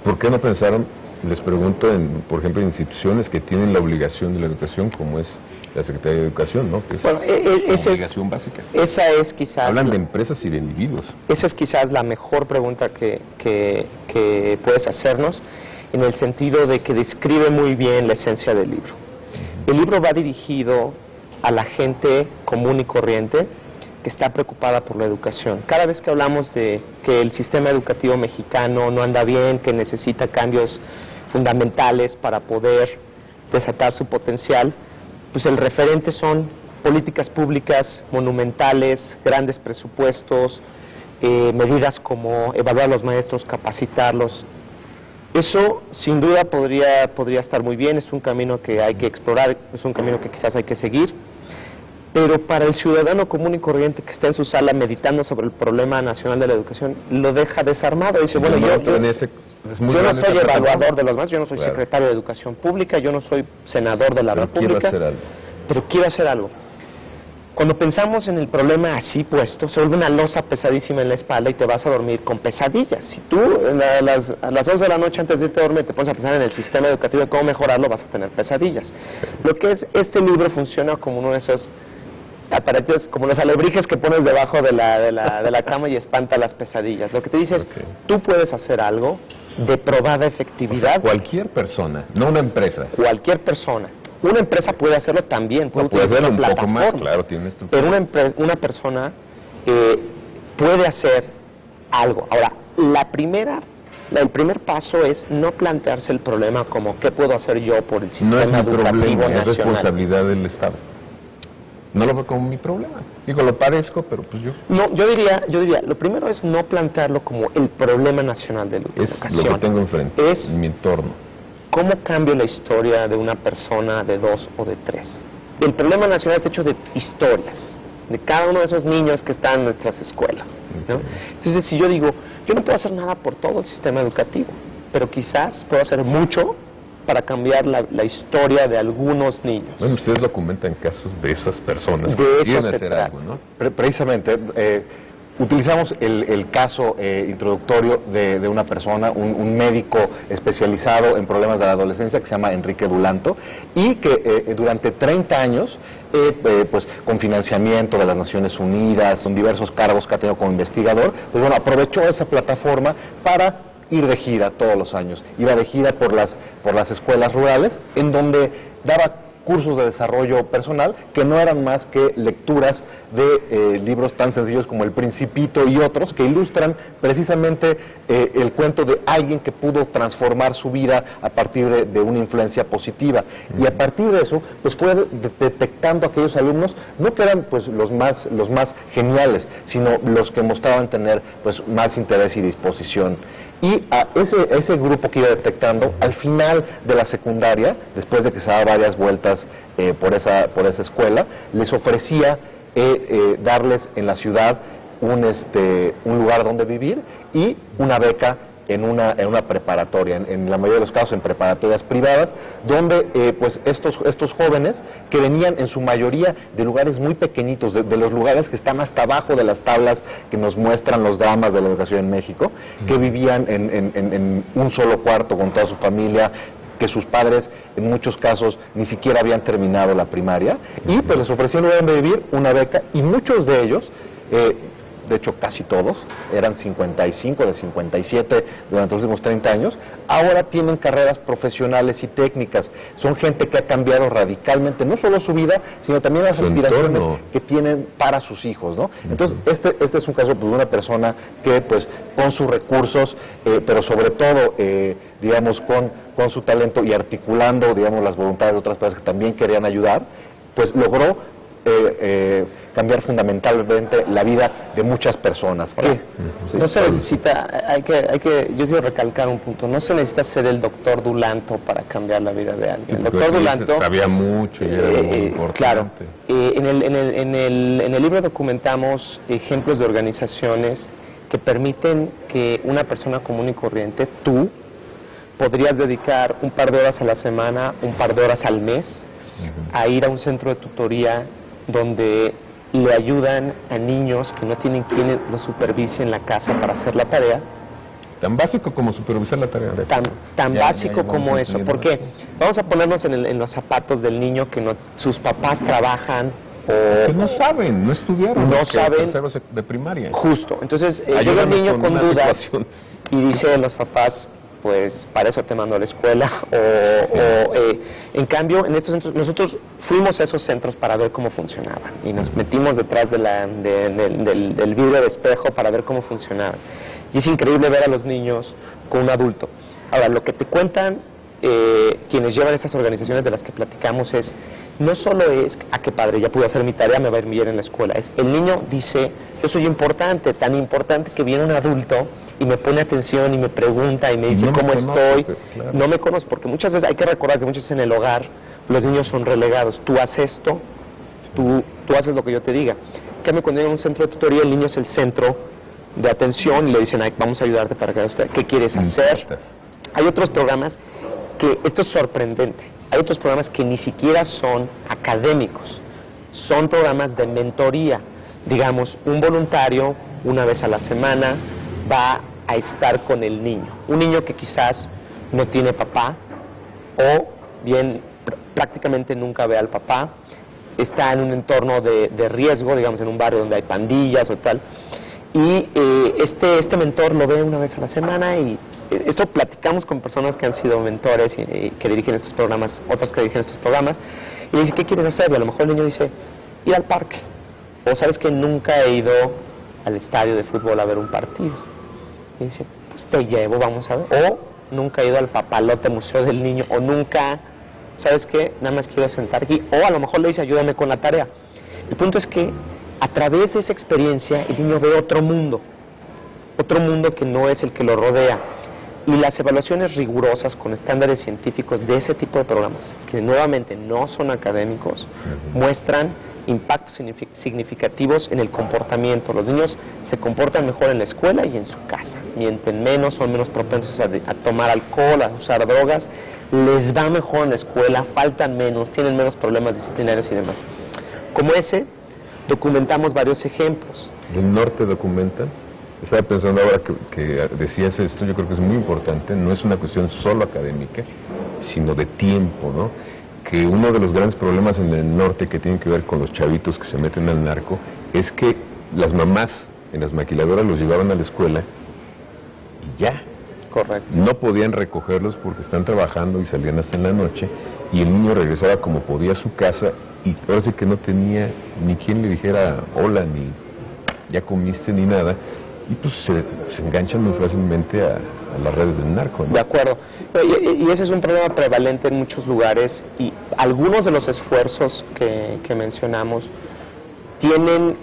¿Por qué no pensaron, les pregunto, por ejemplo, en instituciones que tienen la obligación de la educación, como es la Secretaría de Educación, ¿no? Que es bueno, una obligación básica. Esa es quizás... Hablan de empresas y de individuos. Esa es quizás la mejor pregunta que puedes hacernos, en el sentido de que describe muy bien la esencia del libro. El libro va dirigido a la gente común y corriente que está preocupada por la educación. Cada vez que hablamos de que el sistema educativo mexicano no anda bien, que necesita cambios fundamentales para poder desatar su potencial, pues el referente son políticas públicas monumentales, grandes presupuestos, medidas como evaluar a los maestros, capacitarlos. Eso sin duda podría estar muy bien, es un camino que hay que explorar, es un camino que quizás hay que seguir, pero para el ciudadano común y corriente que está en su sala meditando sobre el problema nacional de la educación, lo deja desarmado. Dice, bueno, yo no soy evaluador de los demás, yo no soy secretario de Educación Pública, yo no soy senador de la República, pero quiero hacer algo. Cuando pensamos en el problema así puesto, se vuelve una losa pesadísima en la espalda y te vas a dormir con pesadillas. Si tú a las 11 de la noche antes de irte a dormir te pones a pensar en el sistema educativo y cómo mejorarlo, vas a tener pesadillas. Lo que es, este libro funciona como uno de esos aparatos, como los alebrijes que pones debajo de la cama y espanta las pesadillas. Lo que te dice es, tú puedes hacer algo de probada efectividad. O sea, cualquier persona, no una empresa. Cualquier persona. Una empresa puede hacerlo también, puede utilizar una plataforma, poco más, claro, tiene estructura. Pero una persona puede hacer algo. Ahora, el primer paso es no plantearse el problema como ¿qué puedo hacer yo por el sistema educativo nacional? Es responsabilidad del Estado. No lo veo como mi problema. Digo, lo padezco, pero pues yo... No, yo diría, lo primero es no plantearlo como el problema nacional de la educación. Es lo que tengo enfrente, es en mi entorno. ¿Cómo cambio la historia de una persona, de 2 o de 3? El problema nacional está hecho de historias, de cada uno de esos niños que están en nuestras escuelas, ¿no? Entonces, si yo digo, yo no puedo hacer nada por todo el sistema educativo, pero quizás puedo hacer mucho para cambiar la historia de algunos niños. Bueno, ustedes documentan casos de esas personas que quieren hacer algo, ¿no? Precisamente, utilizamos el caso introductorio de una persona, un médico especializado en problemas de la adolescencia que se llama Enrique Dulanto y que durante 30 años, pues con financiamiento de las Naciones Unidas, con diversos cargos que ha tenido como investigador, pues bueno, aprovechó esa plataforma para ir de gira todos los años. Iba de gira por las escuelas rurales, en donde daba cursos de desarrollo personal que no eran más que lecturas de libros tan sencillos como El Principito y otros que ilustran precisamente el cuento de alguien que pudo transformar su vida a partir de una influencia positiva. Y a partir de eso, pues fue detectando a aquellos alumnos, no que eran pues los más geniales, sino los que mostraban tener pues más interés y disposición. Y a ese grupo que iba detectando, al final de la secundaria, después de que se daba varias vueltas por esa escuela, les ofrecía darles en la ciudad un lugar donde vivir y una beca en una preparatoria, en la mayoría de los casos en preparatorias privadas, donde pues estos jóvenes que venían en su mayoría de lugares muy pequeñitos, de los lugares que están hasta abajo de las tablas que nos muestran los dramas de la educación en México, que vivían en un solo cuarto con toda su familia, que sus padres en muchos casos ni siquiera habían terminado la primaria, y pues les ofrecían un lugar donde vivir, una beca, y muchos de ellos, de hecho casi todos, eran 55 de 57 durante los últimos 30 años, ahora tienen carreras profesionales y técnicas. Son gente que ha cambiado radicalmente, no solo su vida, sino también las aspiraciones que tienen para sus hijos, ¿no? Entonces, este es un caso pues, de una persona que, pues, con sus recursos, pero sobre todo, digamos, con su talento y articulando, digamos, las voluntades de otras personas que también querían ayudar, pues logró cambiar fundamentalmente la vida de muchas personas. No se necesita, yo quiero recalcar un punto, no se necesita ser el doctor Dulanto para cambiar la vida de alguien. El doctor Dulanto sabía mucho y era muy importante. Claro, en el libro documentamos ejemplos de organizaciones que permiten que una persona común y corriente, tú, podrías dedicar un par de horas a la semana, un par de horas al mes, a ir a un centro de tutoría donde le ayudan a niños que no tienen quien los supervise en la casa para hacer la tarea, Tan básico como supervisar la tarea. Tan básico como eso. Porque vamos a ponernos en los zapatos del niño que sus papás trabajan o... Que no saben, no estudiaron. No saben. De primaria. Justo. Entonces llega el niño con dudas y dicen los papás, pues para eso te mando a la escuela. En cambio, en estos centros, nosotros fuimos a esos centros para ver cómo funcionaban y nos metimos detrás del vidrio de espejo para ver cómo funcionaban. Y es increíble ver a los niños con un adulto. Ahora, lo que te cuentan quienes llevan estas organizaciones de las que platicamos es, no solo es, qué padre, ya pude hacer mi tarea, me va a ir bien en la escuela. El niño dice, yo soy importante, tan importante que viene un adulto y me pone atención y me pregunta y me dice cómo estoy. Claro. No me conozco, porque muchas veces hay que recordar que muchas veces en el hogar los niños son relegados. Tú haces esto, tú haces lo que yo te diga. En cambio, cuando hay un centro de tutoría, el niño es el centro de atención y le dicen, vamos a ayudarte para que usted, ¿qué quieres hacer? Hay otros programas que, esto es sorprendente, hay otros programas que ni siquiera son académicos, son programas de mentoría. Digamos, un voluntario una vez a la semana va a estar con el niño, un niño que quizás no tiene papá o bien prácticamente nunca ve al papá, está en un entorno de riesgo, digamos en un barrio donde hay pandillas o tal, y este mentor lo ve una vez a la semana y esto platicamos con personas que han sido mentores y que dirigen estos programas, otras que dirigen estos programas, y le dice, ¿qué quieres hacer? Y a lo mejor el niño dice, ir al parque, o sabes que nunca he ido al estadio de fútbol a ver un partido, y dice, pues te llevo, vamos a ver, o nunca he ido al papalote museo del niño, o nunca, ¿sabes qué? Nada más quiero sentar aquí, o a lo mejor le dice, ayúdame con la tarea. El punto es que a través de esa experiencia el niño ve otro mundo que no es el que lo rodea. Y las evaluaciones rigurosas con estándares científicos de ese tipo de programas, que nuevamente no son académicos, muestran impactos significativos en el comportamiento. Los niños se comportan mejor en la escuela y en su casa. Mienten menos, son menos propensos a tomar alcohol, a usar drogas, les va mejor en la escuela, faltan menos, tienen menos problemas disciplinarios y demás. Como ese, documentamos varios ejemplos. ¿Del norte documentan? Estaba pensando ahora que decías esto, yo creo que es muy importante, no es una cuestión solo académica, sino de tiempo, ¿no? Que uno de los grandes problemas en el norte que tienen que ver con los chavitos que se meten al narco, es que las mamás en las maquiladoras los llevaban a la escuela y ya. Correcto. No podían recogerlos porque están trabajando y salían hasta en la noche, y el niño regresaba como podía a su casa y parece que no tenía ni quien le dijera hola, ni ya comiste, ni nada. Y pues se enganchan muy fácilmente a las redes del narco, ¿no? De acuerdo. Y ese es un problema prevalente en muchos lugares, y algunos de los esfuerzos que mencionamos tienen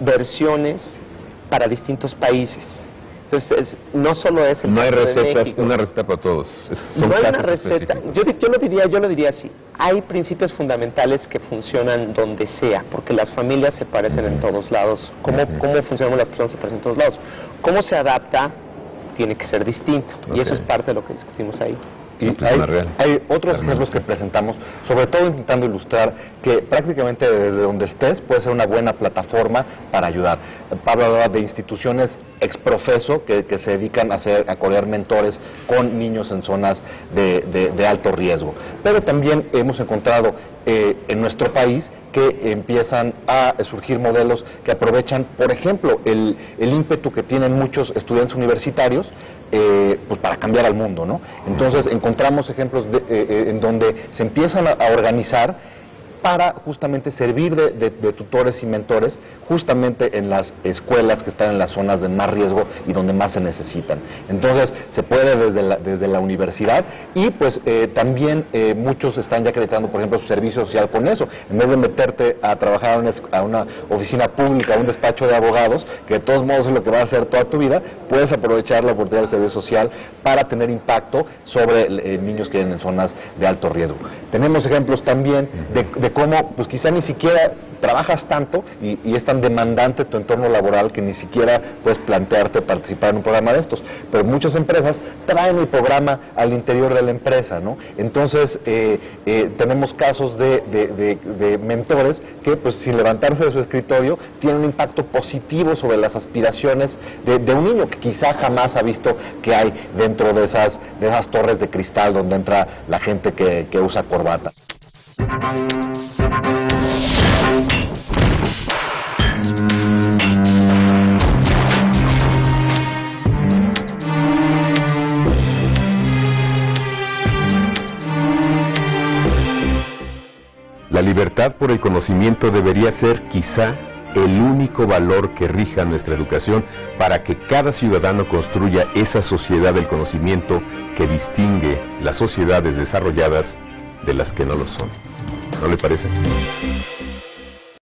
versiones para distintos países. Entonces, no solo es el no hay caso de receta, México. una receta para todos. No hay una receta. Yo lo diría así. Hay principios fundamentales que funcionan donde sea, porque las familias se parecen en todos lados. ¿Cómo funcionamos las personas se parecen en todos lados? Cómo se adapta tiene que ser distinto. Y eso es parte de lo que discutimos ahí. Y hay otros ejemplos que presentamos, sobre todo intentando ilustrar que prácticamente desde donde estés puede ser una buena plataforma para ayudar. Pablo hablaba de instituciones exprofeso que se dedican a colear mentores con niños en zonas de alto riesgo. Pero también hemos encontrado en nuestro país que empiezan a surgir modelos que aprovechan, por ejemplo, el ímpetu que tienen muchos estudiantes universitarios pues para cambiar al mundo, ¿no? Entonces encontramos ejemplos en donde se empiezan a organizar para justamente servir de tutores y mentores justamente en las escuelas que están en las zonas de más riesgo y donde más se necesitan. Entonces se puede desde la universidad, y pues también muchos están ya acreditando, por ejemplo, su servicio social con eso. En vez de meterte a trabajar a una oficina pública, a un despacho de abogados, que de todos modos es lo que vas a hacer toda tu vida, puedes aprovechar la oportunidad del servicio social para tener impacto sobre niños que viven en zonas de alto riesgo. Tenemos ejemplos también de de cómo pues quizá ni siquiera trabajas tanto y es tan demandante tu entorno laboral que ni siquiera puedes plantearte participar en un programa de estos. Pero muchas empresas traen el programa al interior de la empresa, ¿no? Entonces, tenemos casos de mentores que, pues, sin levantarse de su escritorio, tienen un impacto positivo sobre las aspiraciones de un niño que quizá jamás ha visto que hay dentro de esas torres de cristal donde entra la gente que usa corbata. La libertad por el conocimiento debería ser quizá el único valor que rija nuestra educación para que cada ciudadano construya esa sociedad del conocimiento que distingue las sociedades desarrolladas de las que no lo son. ¿No le parece?